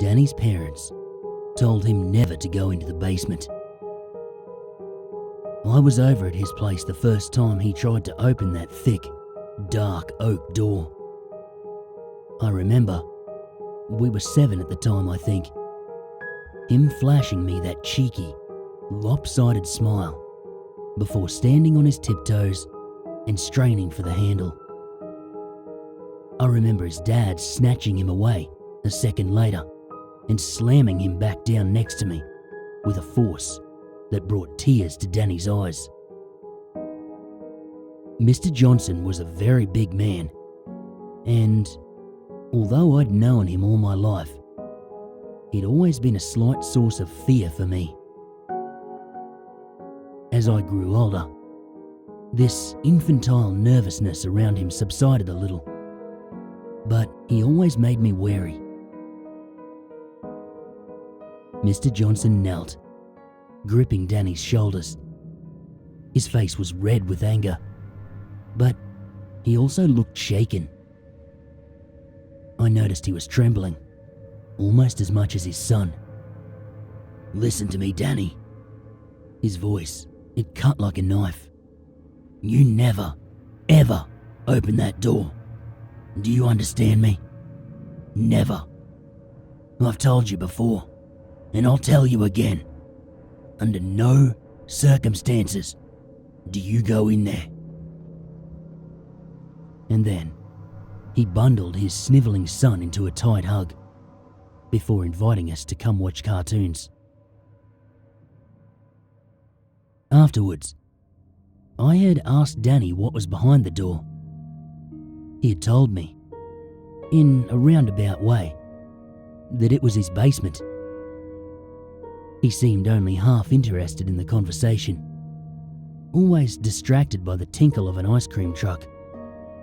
Danny's parents told him never to go into the basement. I was over at his place the first time he tried to open that thick, dark oak door. I remember, we were 7 at the time, I think, him flashing me that cheeky, lopsided smile before standing on his tiptoes and straining for the handle. I remember his dad snatching him away a second later and slamming him back down next to me with a force that brought tears to Danny's eyes. Mr. Johnson was a very big man, and although I'd known him all my life, he'd always been a slight source of fear for me. As I grew older, this infantile nervousness around him subsided a little, but he always made me wary. Mr. Johnson knelt, gripping Danny's shoulders. His face was red with anger, but he also looked shaken. I noticed he was trembling, almost as much as his son. "Listen to me, Danny." His voice, it cut like a knife. "You never, ever open that door. Do you understand me? Never. I've told you before, and I'll tell you again. Under no circumstances do you go in there." And then he bundled his snivelling son into a tight hug before inviting us to come watch cartoons. Afterwards, I had asked Danny what was behind the door. He had told me, in a roundabout way, that it was his basement. He seemed only half interested in the conversation, always distracted by the tinkle of an ice cream truck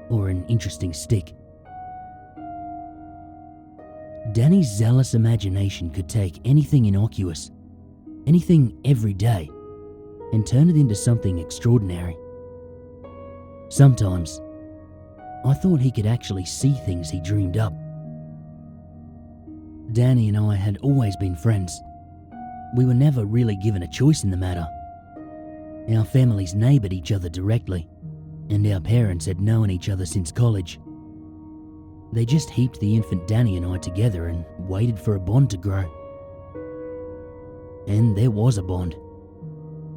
or an interesting stick. Danny's zealous imagination could take anything innocuous, anything everyday, and turn it into something extraordinary. Sometimes, I thought he could actually see things he dreamed up. Danny and I had always been friends. We were never really given a choice in the matter. Our families neighboured each other directly, and our parents had known each other since college. They just heaped the infant Danny and I together and waited for a bond to grow. And there was a bond.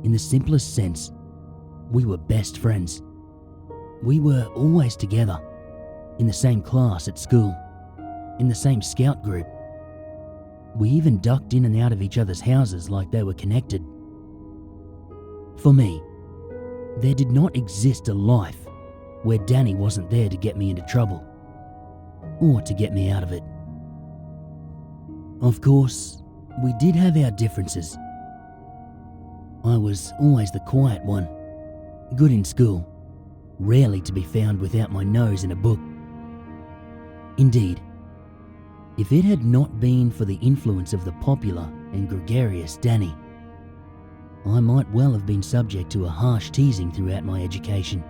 In the simplest sense, we were best friends. We were always together, in the same class at school, in the same scout group. We even ducked in and out of each other's houses like they were connected. For me, there did not exist a life where Danny wasn't there to get me into trouble, or to get me out of it. Of course, we did have our differences. I was always the quiet one, good in school, rarely to be found without my nose in a book. Indeed, if it had not been for the influence of the popular and gregarious Danny, I might well have been subject to a harsh teasing throughout my education.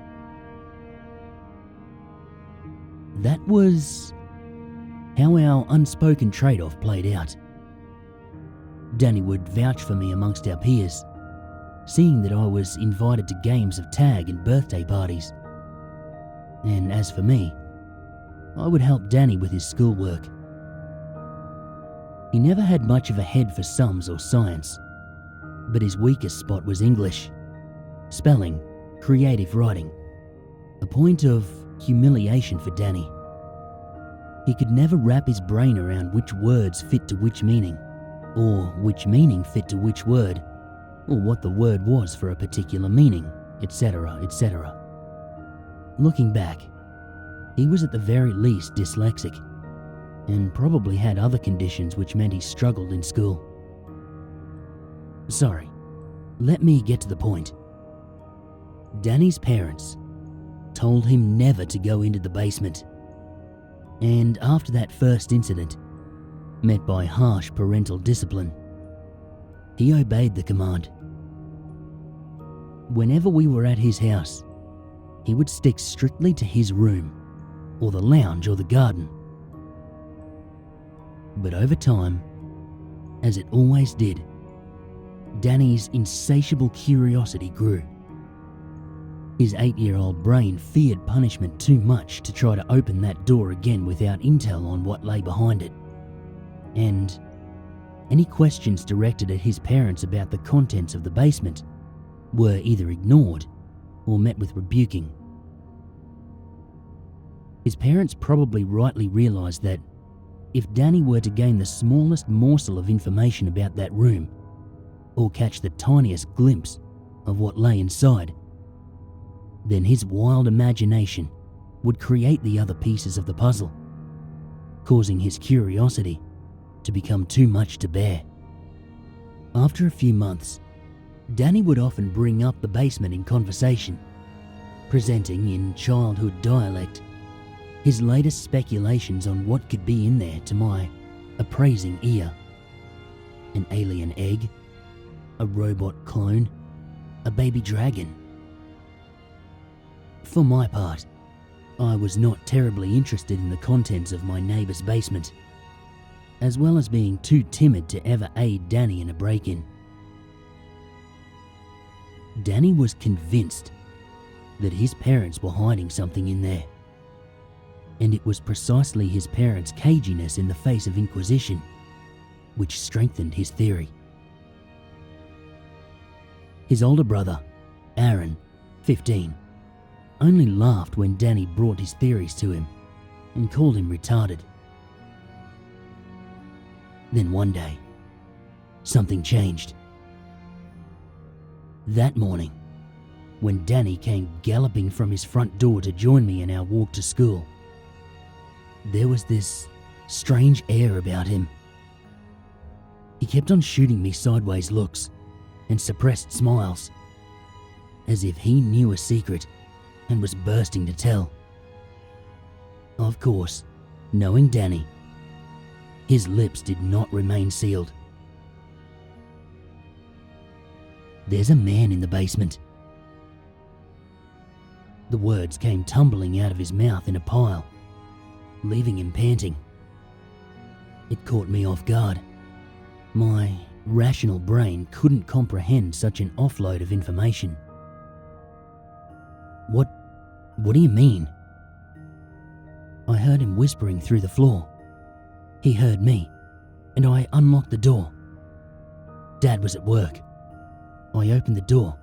That was how our unspoken trade-off played out. Danny would vouch for me amongst our peers, seeing that I was invited to games of tag and birthday parties. And as for me, I would help Danny with his schoolwork. He never had much of a head for sums or science, but his weakest spot was English, spelling, creative writing, a point of humiliation for Danny. He could never wrap his brain around which words fit to which meaning, or which meaning fit to which word, or what the word was for a particular meaning, etc., etc. Looking back, he was at the very least dyslexic, and probably had other conditions which meant he struggled in school. Sorry, let me get to the point. Danny's parents told him never to go into the basement, and after that first incident, met by harsh parental discipline, he obeyed the command. Whenever we were at his house, he would stick strictly to his room, or the lounge or the garden. But over time, as it always did, Danny's insatiable curiosity grew. His 8-year-old brain feared punishment too much to try to open that door again without intel on what lay behind it. And any questions directed at his parents about the contents of the basement were either ignored or met with rebuking. His parents probably rightly realised that if Danny were to gain the smallest morsel of information about that room, or catch the tiniest glimpse of what lay inside, then his wild imagination would create the other pieces of the puzzle, causing his curiosity to become too much to bear. After a few months, Danny would often bring up the basement in conversation, presenting in childhood dialect his latest speculations on what could be in there to my appraising ear. An alien egg, a robot clone, a baby dragon. For my part, I was not terribly interested in the contents of my neighbour's basement, as well as being too timid to ever aid Danny in a break-in. Danny was convinced that his parents were hiding something in there, and it was precisely his parents' caginess in the face of Inquisition which strengthened his theory. His older brother, Aaron, 15, only laughed when Danny brought his theories to him and called him retarded. Then one day, something changed. That morning, when Danny came galloping from his front door to join me in our walk to school, there was this strange air about him. He kept on shooting me sideways looks and suppressed smiles, as if he knew a secret and was bursting to tell. Of course, knowing Danny, his lips did not remain sealed. "There's a man in the basement." The words came tumbling out of his mouth in a pile, leaving him panting. It caught me off guard. My rational brain couldn't comprehend such an offload of information. What do you mean?" I heard him whispering through the floor. He heard me, and I unlocked the door. Dad was at work. I opened the door,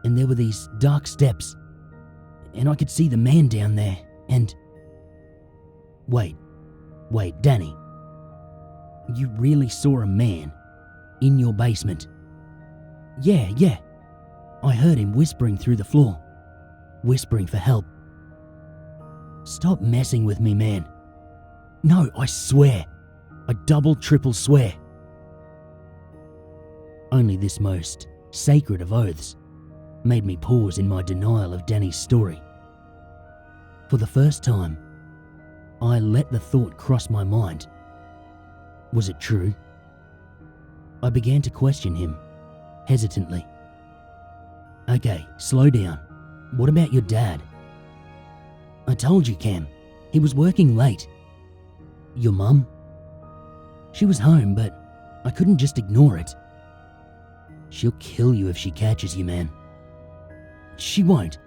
and there were these dark steps, and I could see the man down there, and... Wait, Danny. You really saw a man in your basement? Yeah. I heard him whispering through the floor, whispering for help. Stop messing with me, man. No, I swear. I double, triple swear. Only this most sacred of oaths made me pause in my denial of Danny's story. For the first time, I let the thought cross my mind. Was it true? I began to question him, hesitantly. Okay, slow down. What about your dad? I told you, Cam. He was working late. Your mum? She was home, but I couldn't just ignore it. She'll kill you if she catches you, man. She won't.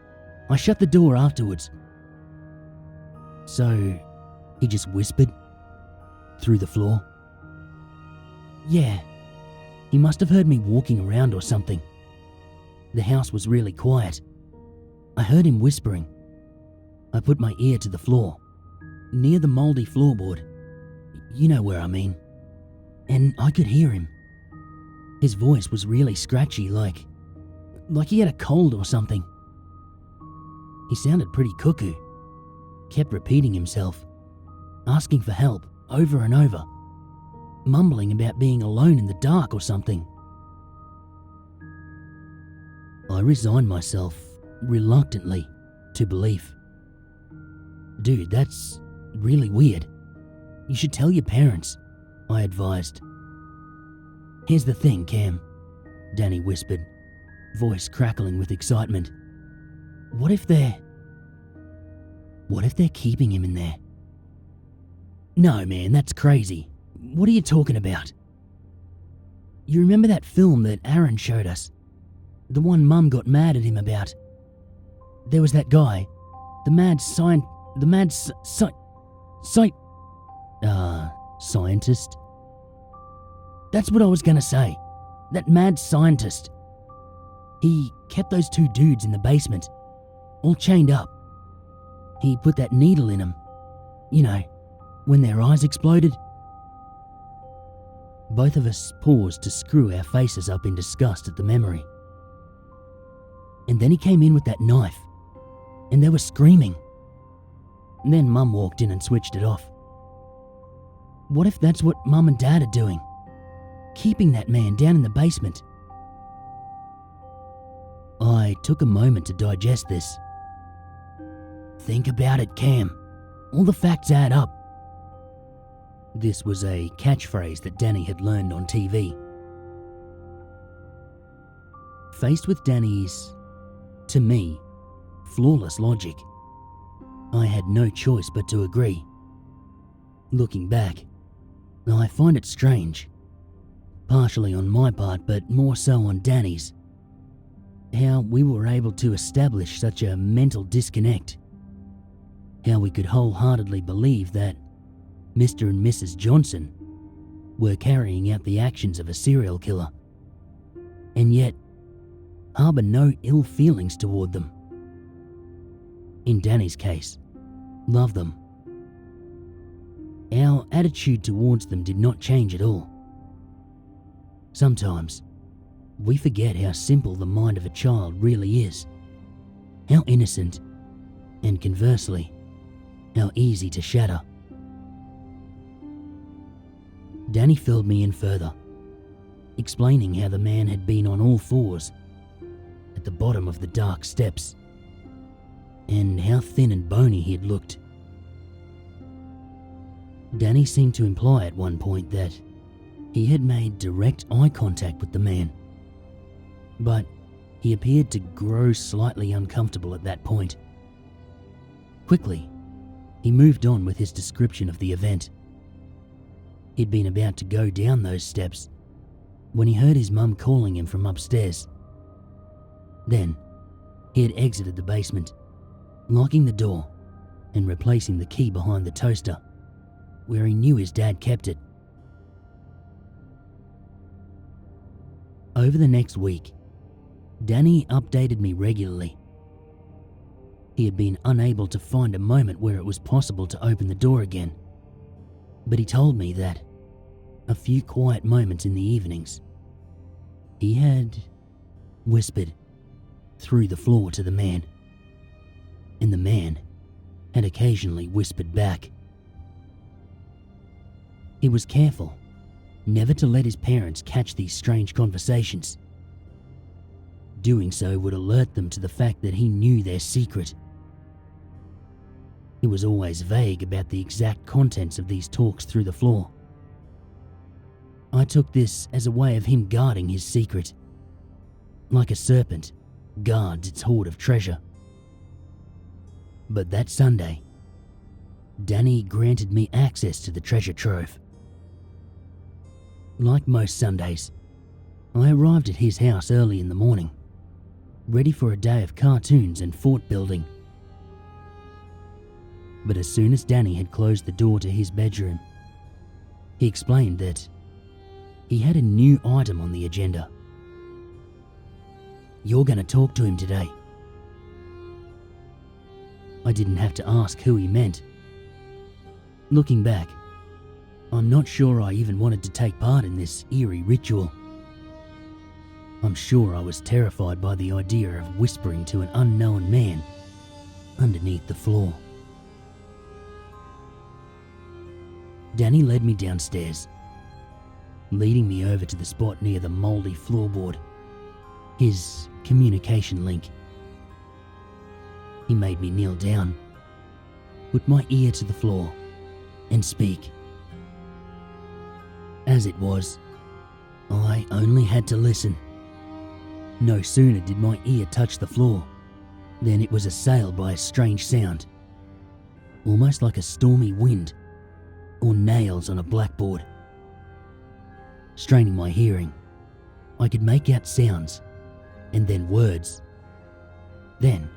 I shut the door afterwards. So, he just whispered? Through the floor? Yeah. He must have heard me walking around or something. The house was really quiet. I heard him whispering. I put my ear to the floor, near the mouldy floorboard. You know where I mean. And I could hear him. His voice was really scratchy, like he had a cold or something. He sounded pretty cuckoo. Kept repeating himself, asking for help over and over, mumbling about being alone in the dark or something. I resigned myself, reluctantly, to belief. Dude, that's really weird. You should tell your parents, I advised. Here's the thing, Cam, Danny whispered, voice crackling with excitement. What if they're keeping him in there? No, man, that's crazy. What are you talking about? You remember that film that Aaron showed us? The one Mum got mad at him about. There was that guy, scientist. That's what I was gonna say. That mad scientist. He kept those two dudes in the basement, all chained up. He put that needle in them. You know, when their eyes exploded. Both of us paused to screw our faces up in disgust at the memory. And then he came in with that knife, and they were screaming. And then Mum walked in and switched it off. What if that's what Mum and Dad are doing? Keeping that man down in the basement. I took a moment to digest this. Think about it, Cam. All the facts add up. This was a catchphrase that Danny had learned on TV. Faced with Danny's, to me, flawless logic, I had no choice but to agree. Looking back, I find it strange, partially on my part but more so on Danny's, how we were able to establish such a mental disconnect, how we could wholeheartedly believe that Mr. and Mrs. Johnson were carrying out the actions of a serial killer, and yet harbour no ill feelings toward them. In Danny's case, love them. Our attitude towards them did not change at all. Sometimes, we forget how simple the mind of a child really is, how innocent, and conversely, how easy to shatter. Danny filled me in further, explaining how the man had been on all fours at the bottom of the dark steps, and how thin and bony he had looked. Danny seemed to imply at one point that he had made direct eye contact with the man, but he appeared to grow slightly uncomfortable at that point. Quickly, he moved on with his description of the event. He'd been about to go down those steps when he heard his mum calling him from upstairs. Then, he had exited the basement, locking the door and replacing the key behind the toaster, where he knew his dad kept it. Over the next week, Danny updated me regularly. He had been unable to find a moment where it was possible to open the door again, but he told me that a few quiet moments in the evenings, he had whispered through the floor to the man, and the man had occasionally whispered back. He was careful never to let his parents catch these strange conversations. Doing so would alert them to the fact that he knew their secret. He was always vague about the exact contents of these talks through the floor. I took this as a way of him guarding his secret, like a serpent guards its hoard of treasure. But that Sunday, Danny granted me access to the treasure trove. Like most Sundays, I arrived at his house early in the morning, ready for a day of cartoons and fort building. But as soon as Danny had closed the door to his bedroom, he explained that he had a new item on the agenda. "You're going to talk to him today." I didn't have to ask who he meant. Looking back, I'm not sure I even wanted to take part in this eerie ritual. I'm sure I was terrified by the idea of whispering to an unknown man underneath the floor. Danny led me downstairs, leading me over to the spot near the mouldy floorboard, his communication link. He made me kneel down, put my ear to the floor, and speak. As it was, I only had to listen. No sooner did my ear touch the floor than it was assailed by a strange sound, almost like a stormy wind or nails on a blackboard. Straining my hearing, I could make out sounds, and then words, then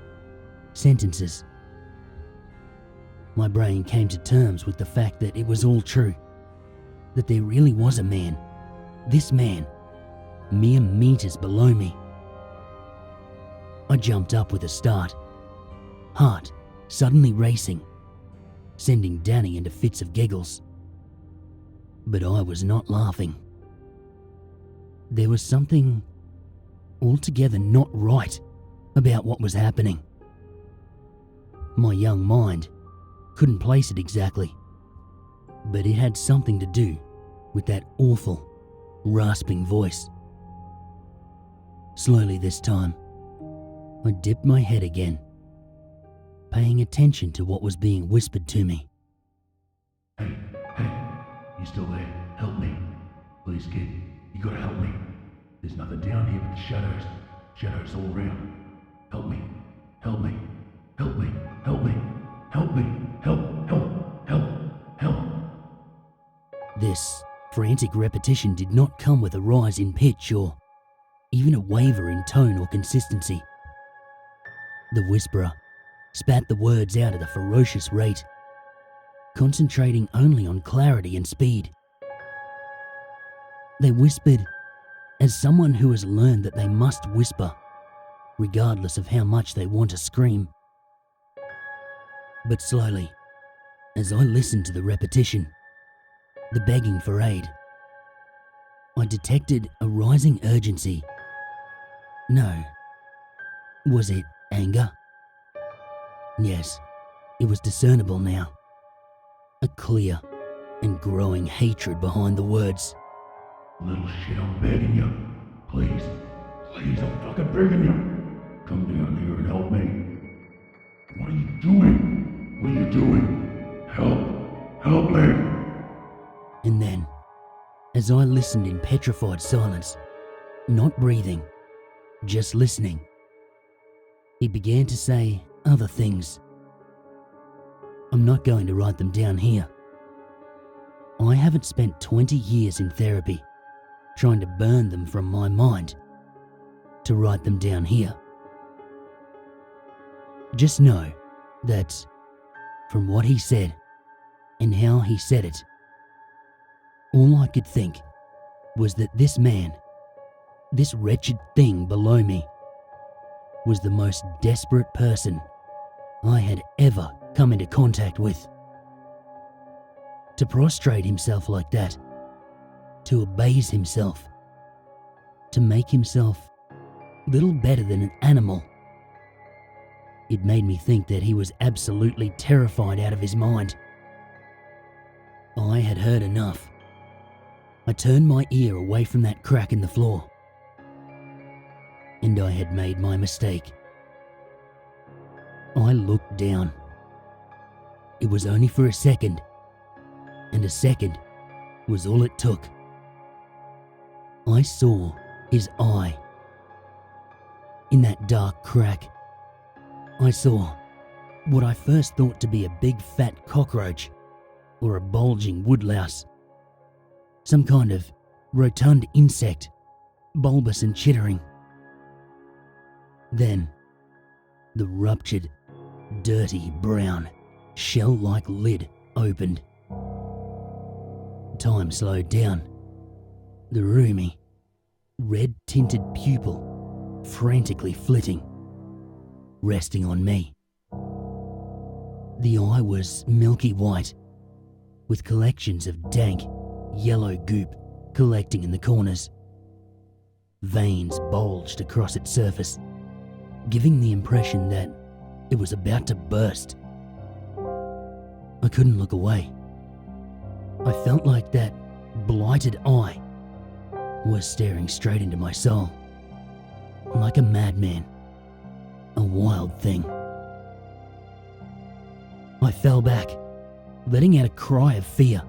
sentences. My brain came to terms with the fact that it was all true, that there really was a man, this man, mere meters below me. I jumped up with a start, heart suddenly racing, sending Danny into fits of giggles. But I was not laughing. There was something altogether not right about what was happening. My young mind couldn't place it exactly, but it had something to do with that awful, rasping voice. Slowly this time, I dipped my head again, paying attention to what was being whispered to me. Hey, you still there? Help me. Please, kid, you gotta help me. There's nothing down here but the shadows. Shadows all around. Help me, help me, help me, help me, help me, help. This frantic repetition did not come with a rise in pitch or even a waver in tone or consistency. The whisperer spat the words out at a ferocious rate, concentrating only on clarity and speed. They whispered as someone who has learned that they must whisper, regardless of how much they want to scream. But slowly, as I listened to the repetition, the begging for aid, I detected a rising urgency. No. Was it anger? Yes, it was discernible now. A clear and growing hatred behind the words. Little shit, I'm begging you. Please, I'm fucking begging you. Come down here and help me. What are you doing? Help me. And then, as I listened in petrified silence, not breathing, just listening, he began to say other things. I'm not going to write them down here. I haven't spent 20 years in therapy trying to burn them from my mind to write them down here. Just know that from what he said and how he said it, all I could think was that this man, this wretched thing below me, was the most desperate person I had ever come into contact with. To prostrate himself like that, to abase himself, to make himself little better than an animal. It made me think that he was absolutely terrified out of his mind. I had heard enough. I turned my ear away from that crack in the floor. And I had made my mistake. I looked down. It was only for a second, and a second was all it took. I saw his eye. In that dark crack, I saw what I first thought to be a big fat cockroach or a bulging woodlouse. Some kind of rotund insect, bulbous and chittering. Then, the ruptured, dirty, brown, shell-like lid opened. Time slowed down. The roomy, red-tinted pupil frantically flitting, resting on me. The eye was milky white, with collections of dank, yellow goop collecting in the corners. Veins bulged across its surface, giving the impression that it was about to burst. I couldn't look away. I felt like that blighted eye was staring straight into my soul, like a madman, a wild thing. I fell back, letting out a cry of fear.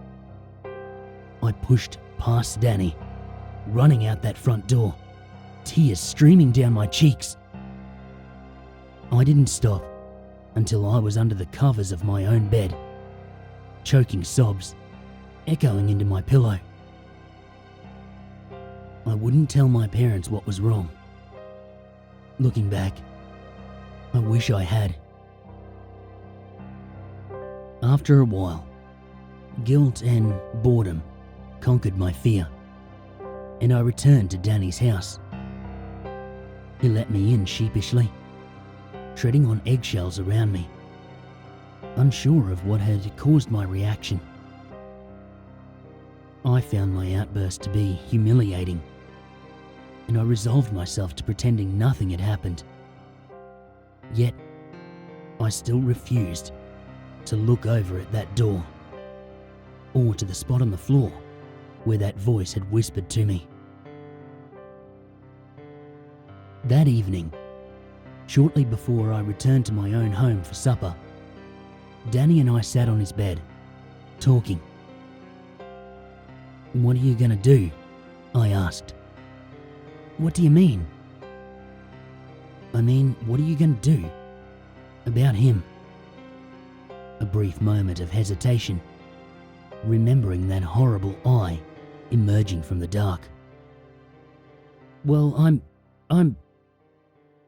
I pushed past Danny, running out that front door, tears streaming down my cheeks. I didn't stop until I was under the covers of my own bed, choking sobs echoing into my pillow. I wouldn't tell my parents what was wrong. Looking back, I wish I had. After a while, guilt and boredom conquered my fear, and I returned to Danny's house. He let me in sheepishly, treading on eggshells around me, unsure of what had caused my reaction. I found my outburst to be humiliating, and I resolved myself to pretending nothing had happened. Yet, I still refused to look over at that door, or to the spot on the floor where that voice had whispered to me. That evening, shortly before I returned to my own home for supper, Danny and I sat on his bed, talking. "What are you gonna do?" I asked. "What do you mean?" "I mean, what are you gonna do about him?" A brief moment of hesitation, remembering that horrible eye emerging from the dark. "Well,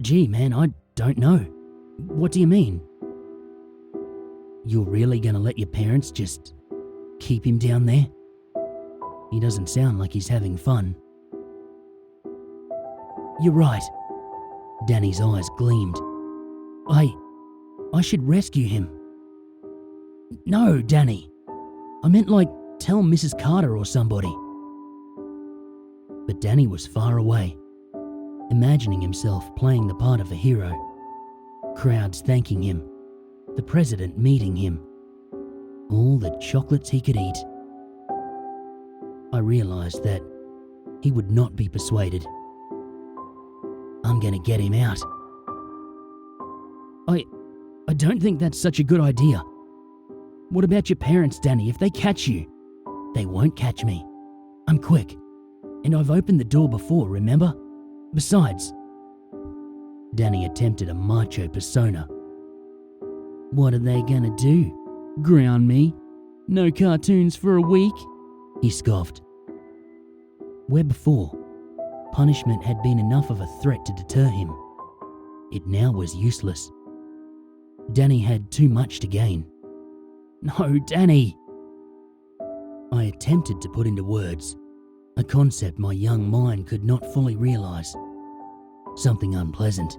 Gee, man, I don't know. What do you mean?" "You're really gonna let your parents just keep him down there? He doesn't sound like he's having fun." "You're right." Danny's eyes gleamed. I should rescue him." "No, Danny. I meant like tell Mrs. Carter or somebody." But Danny was far away, imagining himself playing the part of a hero. Crowds thanking him, the president meeting him, all the chocolates he could eat. I realized that he would not be persuaded. "I'm gonna get him out." I don't think that's such a good idea. What about your parents, Danny? If they catch you?" "They won't catch me. I'm quick. And I've opened the door before, remember? Besides..." Danny attempted a macho persona. "What are they gonna do? Ground me? No cartoons for a week?" he scoffed. Where before, punishment had been enough of a threat to deter him, it now was useless. Danny had too much to gain. "No, Danny!" I attempted to put into words a concept my young mind could not fully realize. Something unpleasant,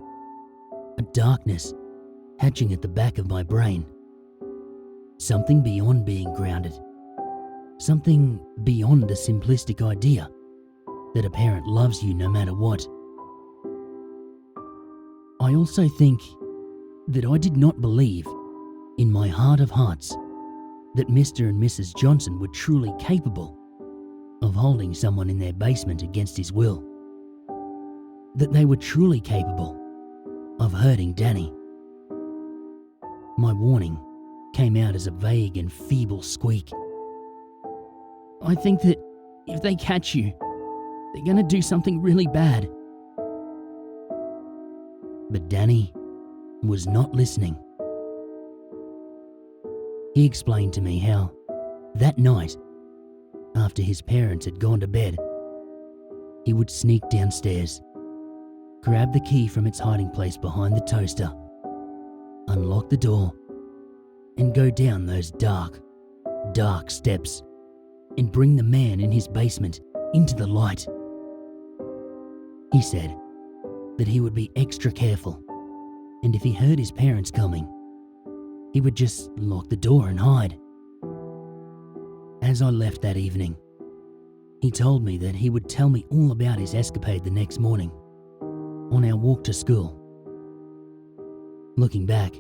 a darkness hatching at the back of my brain. Something beyond being grounded. Something beyond the simplistic idea that a parent loves you no matter what. I also think that I did not believe, in my heart of hearts, that Mr. and Mrs. Johnson were truly capable of holding someone in their basement against his will. That they were truly capable of hurting Danny. My warning came out as a vague and feeble squeak. "I think that if they catch you, they're gonna do something really bad." But Danny was not listening. He explained to me how, that night, after his parents had gone to bed, he would sneak downstairs, grab the key from its hiding place behind the toaster, unlock the door, and go down those dark, dark steps and bring the man in his basement into the light. He said that he would be extra careful, and if he heard his parents coming, he would just lock the door and hide. As I left that evening, he told me that he would tell me all about his escapade the next morning, on our walk to school. Looking back,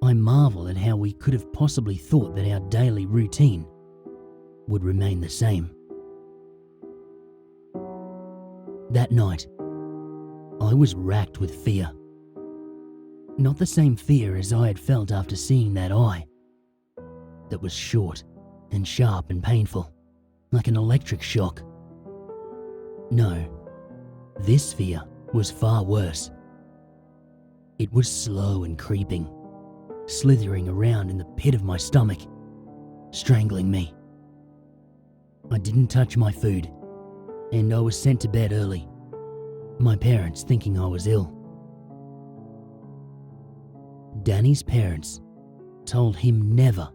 I marvel at how we could have possibly thought that our daily routine would remain the same. That night, I was racked with fear. Not the same fear as I had felt after seeing that eye. That was short and sharp and painful, like an electric shock. No, this fear was far worse. It was slow and creeping, slithering around in the pit of my stomach, strangling me. I didn't touch my food, and I was sent to bed early, my parents thinking I was ill. Danny's parents told him never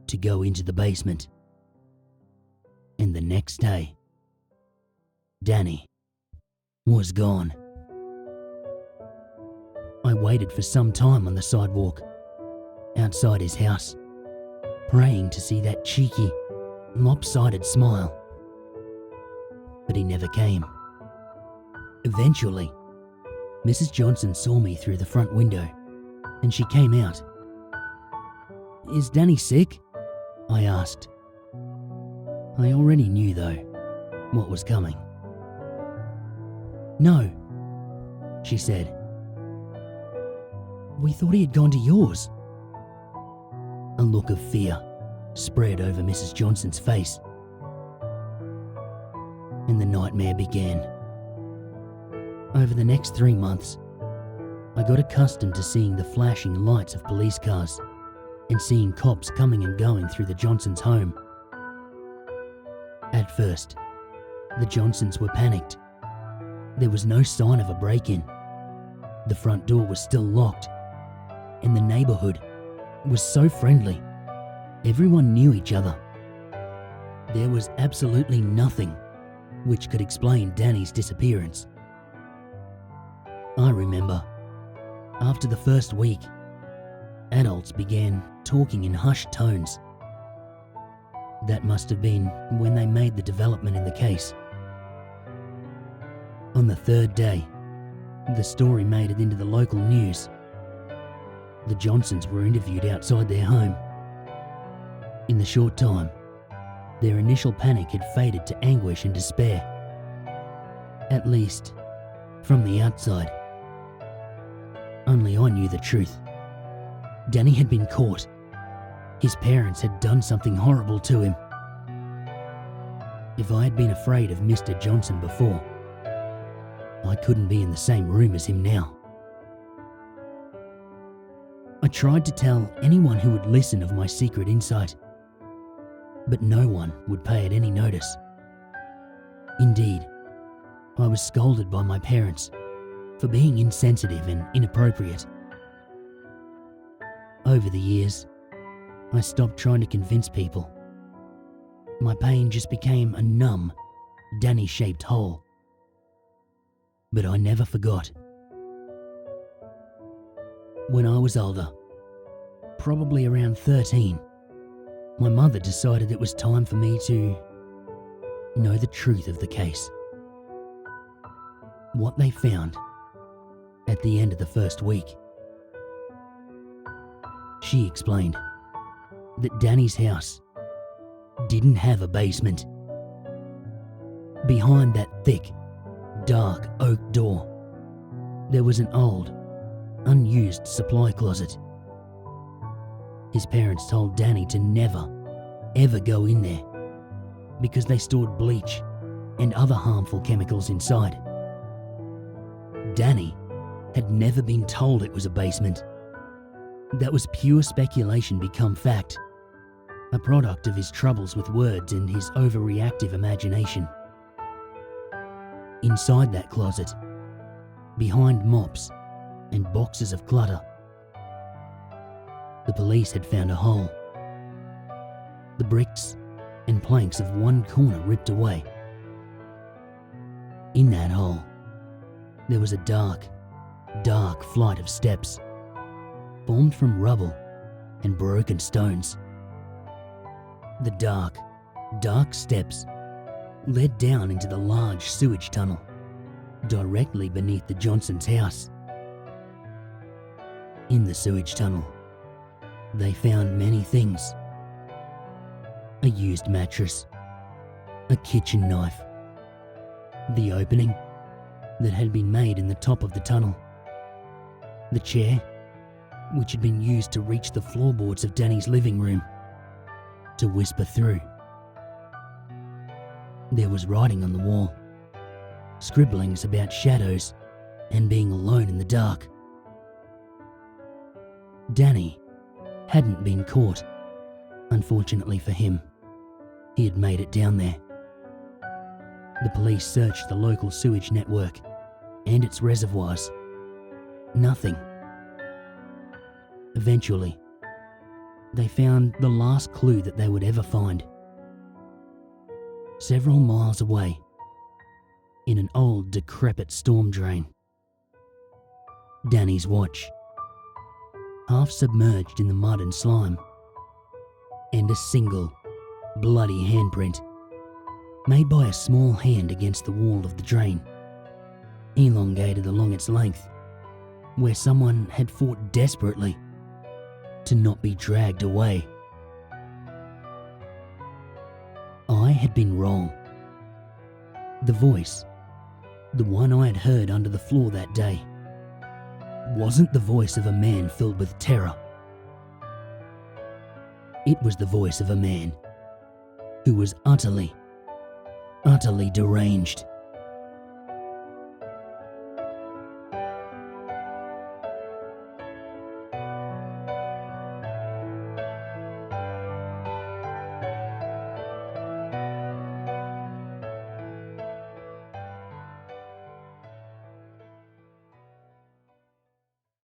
to go into the basement. And the next day, Danny was gone. I waited for some time on the sidewalk outside his house, praying to see that cheeky, lopsided smile. But he never came. Eventually, Mrs. Johnson saw me through the front window and she came out. "Is Danny sick?" I asked. I already knew, though, what was coming. "No," she said. "We thought he had gone to yours." A look of fear spread over Mrs. Johnson's face, and the nightmare began. Over the next 3 months, I got accustomed to seeing the flashing lights of police cars and seeing cops coming and going through the Johnsons' home. At first, the Johnsons were panicked. There was no sign of a break-in. The front door was still locked, and the neighborhood was so friendly. Everyone knew each other. There was absolutely nothing which could explain Danny's disappearance. I remember, after the first week, adults began talking in hushed tones. That must have been when they made the development in the case. On the third day, the story made it into the local news. The Johnsons were interviewed outside their home. In the short time, their initial panic had faded to anguish and despair. At least, from the outside. Only I knew the truth. Danny had been caught. His parents had done something horrible to him. If I had been afraid of Mr. Johnson before, I couldn't be in the same room as him now. I tried to tell anyone who would listen of my secret insight, but no one would pay it any notice. Indeed, I was scolded by my parents for being insensitive and inappropriate. Over the years, I stopped trying to convince people. My pain just became a numb, Danny-shaped hole. But I never forgot. When I was older, probably around 13, my mother decided it was time for me to know the truth of the case. What they found at the end of the first week. She explained that Danny's house didn't have a basement. Behind that thick, dark oak door, there was an old, unused supply closet. His parents told Danny to never, ever go in there because they stored bleach and other harmful chemicals inside. Danny had never been told it was a basement. That was pure speculation become fact, a product of his troubles with words and his overreactive imagination. Inside that closet, behind mops and boxes of clutter, the police had found a hole. The bricks and planks of one corner ripped away. In that hole, there was a dark, dark flight of steps, formed from rubble and broken stones. The dark, dark steps led down into the large sewage tunnel, directly beneath the Johnsons' house. In the sewage tunnel, they found many things. A used mattress, a kitchen knife, the opening that had been made in the top of the tunnel, the chair which had been used to reach the floorboards of Danny's living room, to whisper through. There was writing on the wall, scribblings about shadows and being alone in the dark. Danny hadn't been caught. Unfortunately for him, he had made it down there. The police searched the local sewage network and its reservoirs. Nothing. Eventually, they found the last clue that they would ever find. Several miles away, in an old decrepit storm drain. Danny's watch, half submerged in the mud and slime, and a single, bloody handprint made by a small hand against the wall of the drain, elongated along its length, where someone had fought desperately to not be dragged away. I had been wrong. The voice, the one I had heard under the floor that day, wasn't the voice of a man filled with terror. It was the voice of a man who was utterly deranged.